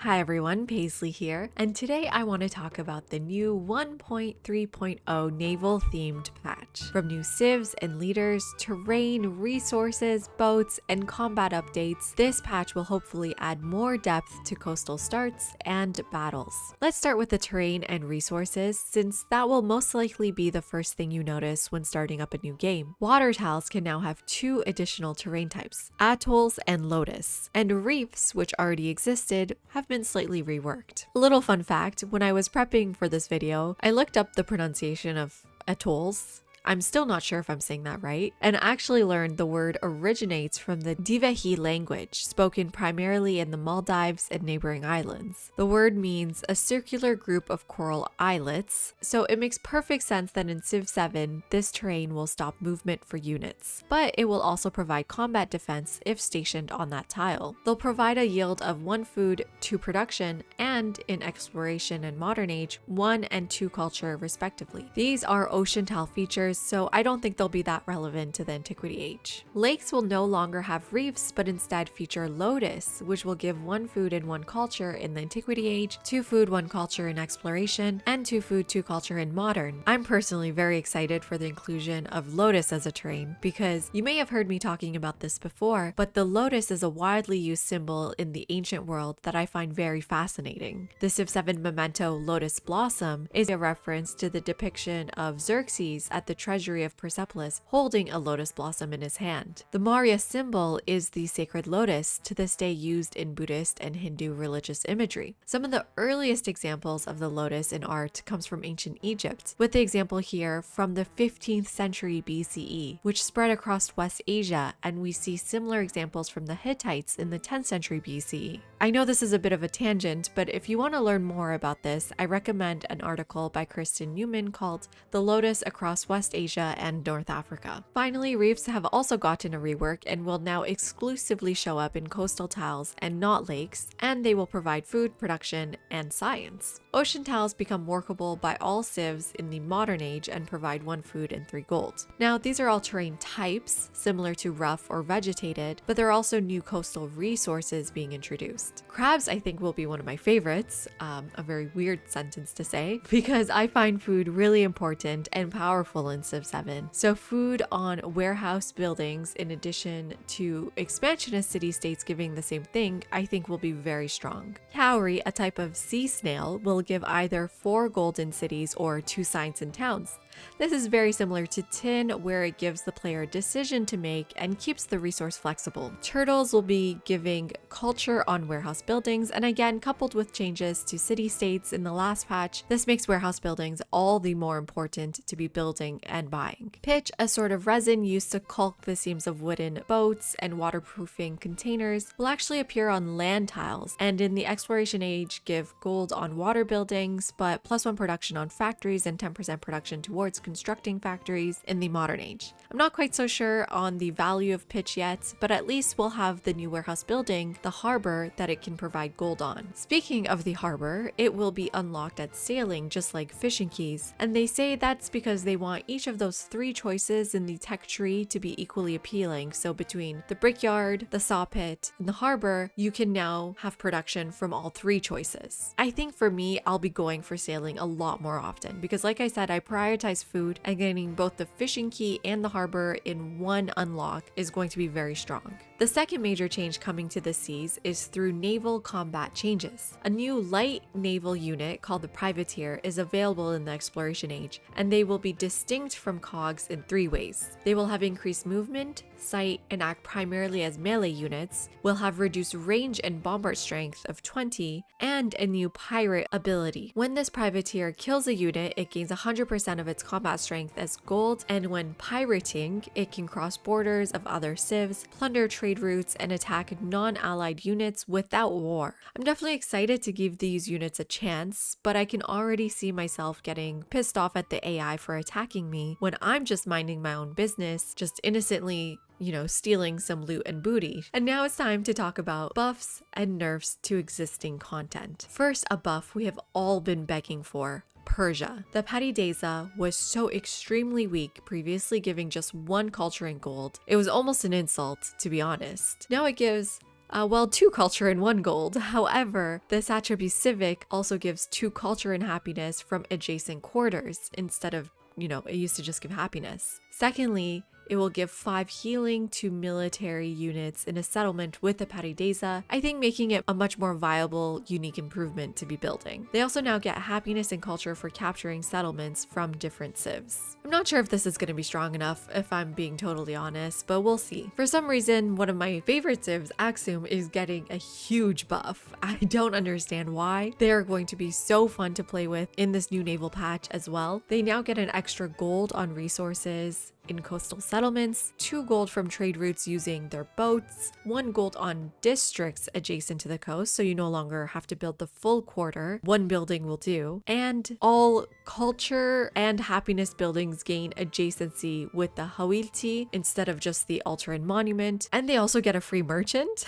Hi everyone, Paisley here, and today I want to talk about the new 1.3.0 naval themed patch. From new civs and leaders, terrain, resources, boats, and combat updates, this patch will hopefully add more depth to coastal starts and battles. Let's start with the terrain and resources, since that will most likely be the first thing you notice when starting up a new game. Water tiles can now have two additional terrain types, atolls and lotus, and reefs, which already existed, have been slightly reworked. A little fun fact, when I was prepping for this video, I looked up the pronunciation of atolls. I'm still not sure if I'm saying that right, and actually learned the word originates from the Divehi language, spoken primarily in the Maldives and neighboring islands. The word means a circular group of coral islets, so it makes perfect sense that in Civ VII, this terrain will stop movement for units, but it will also provide combat defense if stationed on that tile. They'll provide a yield of 1 food, 2 production, and in exploration and modern age, 1 and 2 culture respectively. These are ocean tile features, so I don't think they'll be that relevant to the Antiquity Age. Lakes will no longer have reefs, but instead feature lotus, which will give 1 food and 1 culture in the Antiquity Age, 2 food, 1 culture in exploration, and 2 food, 2 culture in modern. I'm personally very excited for the inclusion of lotus as a terrain, because you may have heard me talking about this before, but the lotus is a widely used symbol in the ancient world that I find very fascinating. The Civ VII memento Lotus Blossom is a reference to the depiction of Xerxes at the treasury of Persepolis holding a lotus blossom in his hand. The Maurya symbol is the sacred lotus, to this day used in Buddhist and Hindu religious imagery. Some of the earliest examples of the lotus in art comes from ancient Egypt, with the example here from the 15th century BCE, which spread across West Asia, and we see similar examples from the Hittites in the 10th century BCE. I know this is a bit of a tangent, but if you want to learn more about this, I recommend an article by Kristen Newman called The Lotus Across West Asia and North Africa. Finally, reefs have also gotten a rework and will now exclusively show up in coastal tiles and not lakes, and they will provide food production and science. Ocean tiles become workable by all civs in the modern age and provide 1 food and 3 gold. Now, these are all terrain types, similar to rough or vegetated, but there are also new coastal resources being introduced. Crabs, I think, will be one of my favorites, a very weird sentence to say, because I find food really important and powerful in Civ VII. So food on warehouse buildings, in addition to expansionist city-states giving the same thing, I think will be very strong. Cowrie, a type of sea snail, will give either 4 golden cities or 2 signs in towns. This is very similar to tin, where it gives the player a decision to make and keeps the resource flexible. Turtles will be giving culture on warehouse buildings, and again, coupled with changes to city-states in the last patch, this makes warehouse buildings all the more important to be building and buying. Pitch, a sort of resin used to caulk the seams of wooden boats and waterproofing containers, will actually appear on land tiles, and in the exploration age give gold on water buildings, but +1 production on factories and 10% production towards constructing factories in the modern age. I'm not quite so sure on the value of pitch yet, but at least we'll have the new warehouse building, the harbor, that it can provide gold on. Speaking of the harbor, it will be unlocked at sailing, just like fishing keys, and they say that's because they want each of those 3 choices in the tech tree to be equally appealing. So between the brickyard, the saw pit, and the harbor, you can now have production from all 3 choices. I think for me, I'll be going for sailing a lot more often, because like I said, I prioritize food, and getting both the fishing key and the harbor in 1 unlock is going to be very strong. The second major change coming to the seas is through naval combat changes. A new light naval unit called the Privateer is available in the exploration age, and they will be distinct from cogs in 3 ways. They will have increased movement, sight, and act primarily as melee units, will have reduced range and bombard strength of 20, and a new pirate ability. When this Privateer kills a unit, it gains 100% of its combat strength as gold, and when pirating, it can cross borders of other civs, plunder trade routes, and attack non-allied units without war. I'm definitely excited to give these units a chance, but I can already see myself getting pissed off at the AI for attacking me when I'm just minding my own business, just innocently stealing some loot and booty. And now it's time to talk about buffs and nerfs to existing content. First, a buff we have all been begging for: Persia. The Patideza was so extremely weak, previously giving just 1 culture in gold. It was almost an insult, to be honest. Now it gives Well, 2 culture and 1 gold. However, this attribute Civic also gives 2 culture and happiness from adjacent quarters instead of, it used to just give happiness. Secondly, it will give 5 healing to military units in a settlement with the Paradesa, I think making it a much more viable, unique improvement to be building. They also now get happiness and culture for capturing settlements from different civs. I'm not sure if this is going to be strong enough, if I'm being totally honest, but we'll see. For some reason, one of my favorite civs, Axum, is getting a huge buff. I don't understand why. They are going to be so fun to play with in this new naval patch as well. They now get an extra gold on resources in coastal settlements, 2 gold from trade routes using their boats, 1 gold on districts adjacent to the coast, so you no longer have to build the full quarter, 1 building will do, and all culture and happiness buildings gain adjacency with the Hawilti instead of just the altar and monument, and they also get a free merchant.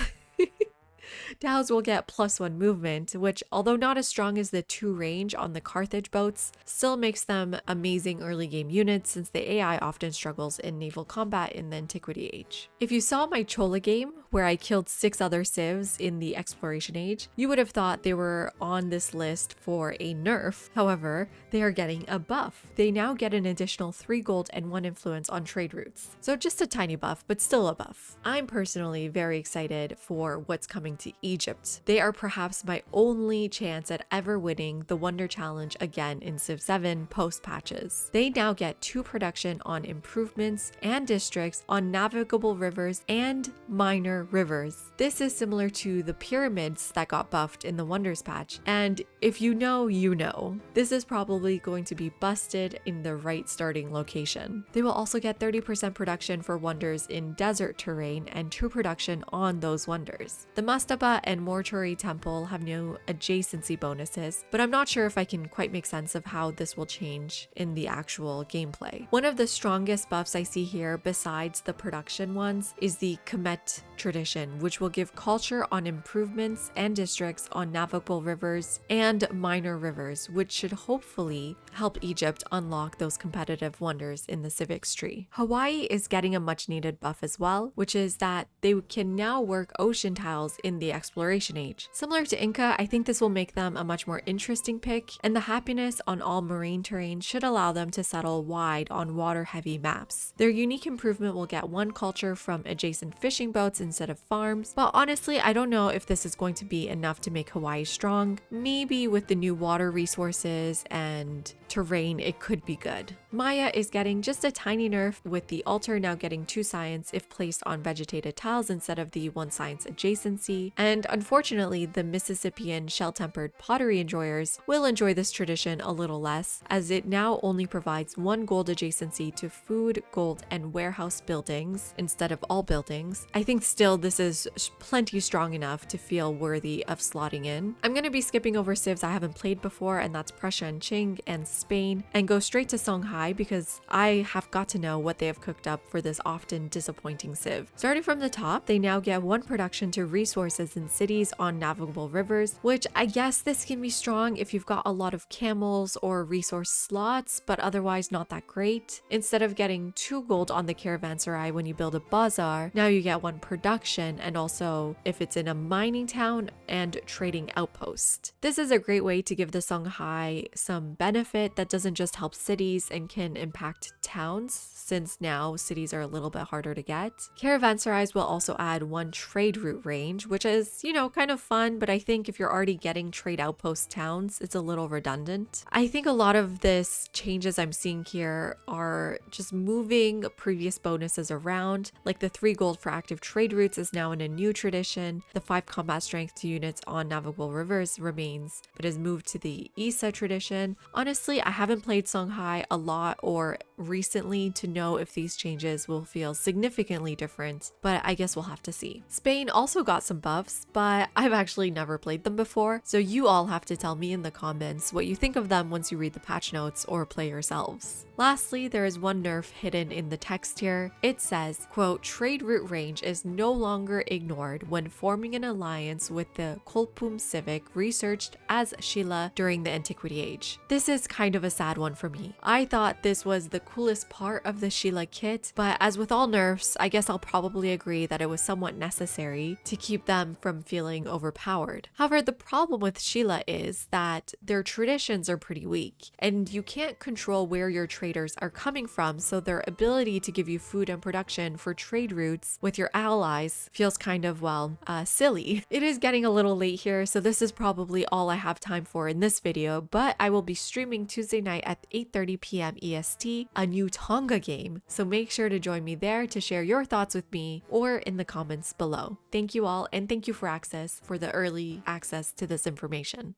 Dows will get +1 movement, which, although not as strong as the 2 range on the Carthage boats, still makes them amazing early game units since the AI often struggles in naval combat in the Antiquity Age. If you saw my Chola game, where I killed 6 other civs in the Exploration Age, you would have thought they were on this list for a nerf. However, they are getting a buff. They now get an additional 3 gold and 1 influence on trade routes. So just a tiny buff, but still a buff. I'm personally very excited for what's coming to Egypt. They are perhaps my only chance at ever winning the Wonder Challenge again in Civ VII post patches. They now get 2 production on improvements and districts on navigable rivers and minor rivers. This is similar to the pyramids that got buffed in the Wonders patch, and if you know, you know. This is probably going to be busted in the right starting location. They will also get 30% production for wonders in desert terrain and 2 production on those wonders. The Mastaba and Mortuary Temple have no adjacency bonuses, but I'm not sure if I can quite make sense of how this will change in the actual gameplay. One of the strongest buffs I see here, besides the production ones, is the Kemet tradition, which will give culture on improvements and districts on navigable rivers and minor rivers, which should hopefully help Egypt unlock those competitive wonders in the civics tree. Hawaii is getting a much needed buff as well, which is that they can now work ocean tiles in the Exploration Age. Similar to Inca, I think this will make them a much more interesting pick, and the happiness on all marine terrain should allow them to settle wide on water-heavy maps. Their unique improvement will get 1 culture from adjacent fishing boats instead of farms, but honestly, I don't know if this is going to be enough to make Hawaii strong. Maybe with the new water resources and terrain, it could be good. Maya is getting just a tiny nerf, with the altar now getting 2 science if placed on vegetated tiles instead of the 1 science adjacency, and unfortunately the Mississippian shell-tempered pottery enjoyers will enjoy this tradition a little less, as it now only provides 1 gold adjacency to food, gold, and warehouse buildings instead of all buildings. I think still this is plenty strong enough to feel worthy of slotting in. I'm going to be skipping over civs I haven't played before, and that's Prussia and Qing and Spain, and go straight to Songhai because I have got to know what they have cooked up for this often disappointing civ. Starting from the top, they now get 1 production to resources in cities on navigable rivers, which I guess this can be strong if you've got a lot of camels or resource slots, but otherwise not that great. Instead of getting 2 gold on the caravanserai when you build a bazaar, now you get 1 production, and also if it's in a mining town and trading outpost. This is a great way to give the Songhai some benefit that doesn't just help cities and can impact towns, since now cities are a little bit harder to get. Caravanserais will also add 1 trade route range, which is, kind of fun, but I think if you're already getting trade outpost towns, it's a little redundant. I think a lot of this changes I'm seeing here are just moving previous bonuses around, like the 3 gold for active trade routes is now in a new tradition, the 5 combat strength to units on navigable rivers remains, but has moved to the Isa tradition. Honestly, I haven't played Songhai a lot or recently to know if these changes will feel significantly different, but I guess we'll have to see. Spain also got some buffs, but I've actually never played them before, so you all have to tell me in the comments what you think of them once you read the patch notes or play yourselves. Lastly, there is 1 nerf hidden in the text here. It says, quote, "Trade route range is no longer ignored when forming an alliance with the Kolpum Civic researched as Sheila during the Antiquity Age." This is kind of a sad one for me. I thought this was the coolest part of the Sheila kit, but as with all nerfs, I guess I'll probably agree that it was somewhat necessary to keep them from feeling overpowered. However, the problem with Sheila is that their traditions are pretty weak, and you can't control where your traders are coming from, so their ability to give you food and production for trade routes with your allies feels kind of, well, silly. It is getting a little late here, so this is probably all I have time for in this video, but I will be streaming Tuesday night at 8:30 p.m. EST, a new Tonga game, so make sure to join me there to share your thoughts with me or in the comments below. Thank you all, and thank you for the early access to this information.